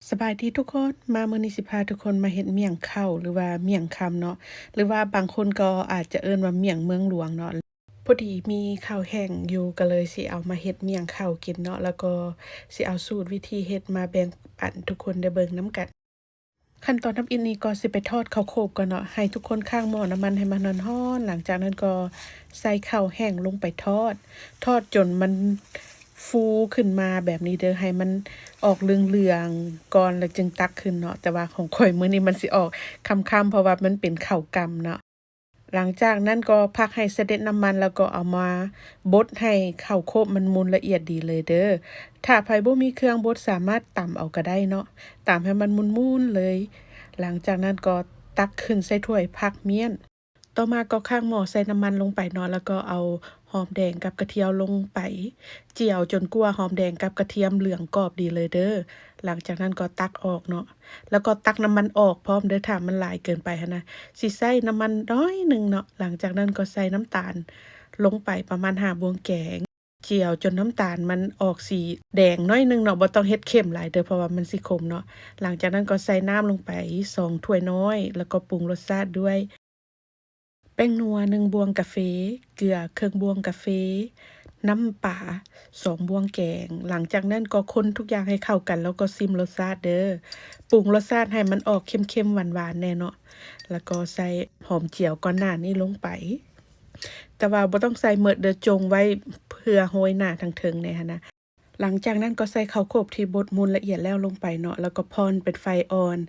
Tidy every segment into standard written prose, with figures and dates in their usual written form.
สบายดีทุกคนมามื้อนี้สิพาทุกคนมาเฮ็ดเมี่ยงข้าวหรือว่าเมี่ยงคำเนาะหรือว่าบางคนก็อาจจะเอิ้นว่าเมี่ยงเมืองหลวงเนาะพอดีมีข้าวแห้งอยู่ก็เลยสิเอามาเฮ็ดเมี่ยงข้าวกินเนาะแล้วก็สิเอาสูตรวิธีเฮ็ดมาแบ่งปันทุกคนได้เบิ่งนำกันขั้นตอนทำอิฐนี้ก็สิไปทอดข้าวโคบก่อนเนาะให้ทุกคนข้างหม้อน้ำมันให้มันร้อนๆหลังจากนั้นก็ใส่ข้าวแห้งลงไปทอดจนมันฟูขึ้นมาแบบนี้เด้อให้มันออกเหลืองๆก่อนแล้วจึงตักขึ้นเนาะแต่ว่าของข้อยมื้อนี้มันสิออกค่ำๆเพราะว่ามันเป็นข้าวกำเนาะหลังจากนั้นก็พักให้เสด็จน้ำมันแล้วก็เอามาบดให้ข้าวโคบมันมุนละเอียดดีเลยเด้อถ้าไผบ่มีเครื่องบดสามารถตำเอาก็ได้เนาะตำให้มันมุนๆเลย หลังจากนั้นก็ตักขึ้นใส่ถ้วยพักเมียนต่อมาก็ข้างหม้อใส่น้ำมันลงไปเนาะแล้วก็เอาหอมแดงกับกระเทียมลงไปเจียวจนกว่าหอมแดงกับกระเทียมเหลืองกรอบดีเลยเด้อหลังจากนั้นก็ตักออกเนาะแล้วก็ตักน้ำมันออกพร้อมเด้อถ้ามันหลายเกินไปหั้นนะสิใส่น้ำมันน้อยหนึ่งเนาะหลังจากนั้นก็ใส่น้ำตาลลงไปประมาณ5บวงแกงเจียวจนน้ำตาลมันออกสีแดงน้อยหนึ่งเนาะบ่ต้องเฮ็ดเข้มหลายเด้อเพราะว่ามันสิขมเนาะ หลังจากนั้นก็ใส่น้ำลงไป2ถ้วยน้อยแล้วก็ปรุงรสชาติด้วยแป้งนัว1บวงกาแฟเกลือครึ่งบวงกาแฟน้ำปลา2บวงแกงหลังจากนั้นก็คนทุกอย่างให้เข้ากันแล้วก็ชิมรสชาติเด้อปรุงรสชาติให้มันออกเค็มๆหวานๆแน่เนาะแล้วก็ใส่หอมเจียวก่อนหน้านี้ลงไปแต่ว่าบ่ต้องใส่หมดเด้อจงไว้เพื่อโรยหน้าทางเทิงแหน่หั้นนะ หลังจากนั้นก็ใส่ข้าวโพดที่บดมูลละเอียดแล้วลงไปเนาะแล้วก็พอนเป็นไฟอ่อน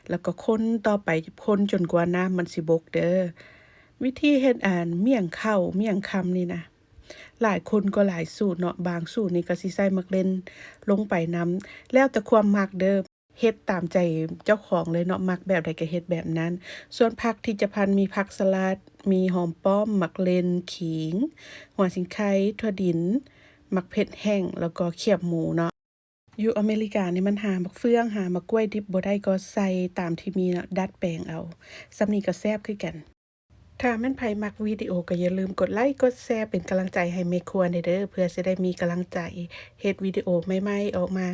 แล้วก็คนต่อไปคนจนกว่าน้ำมันสิบกเด้อวิธีเฮ็ดเมี่ยงข้าวเมี่ยงคำนี่นะหลายคนก็หลายสูตรเนาะบางสูตรนี่ก็สิใส่มักเล่นลงไปนำแล้วแต่ความมักเด้อเฮ็ดตามใจเจ้าของเลยเนาะมักแบบใดก็เฮ็ดแบบนั้นส่วนผักที่จะพันมีผักสลัดมีหอมป้อมมักเล่นขิงหัวสิงไคถั่วดิน มักเผ็ดแห้งแล้วก็เขียบหมูเนาะอยู่อเมริกานี่มันหามักเฟืองหามักกล้วยดิบบ่ได้ก็ใส่ตามที่มีเนาะดัดแปลงเอาส่ำนี้ก็แซ่บคือกัน ถ้าแม่นไผมักวิดีโอก็อย่าลืมกดไลค์กดแชร์เป็นกำลังใจให้แม่ครัวแหน่เด้อเพื่อสิได้มีกำลังใจเฮ็ดวิดีโอใหม่ๆออกมา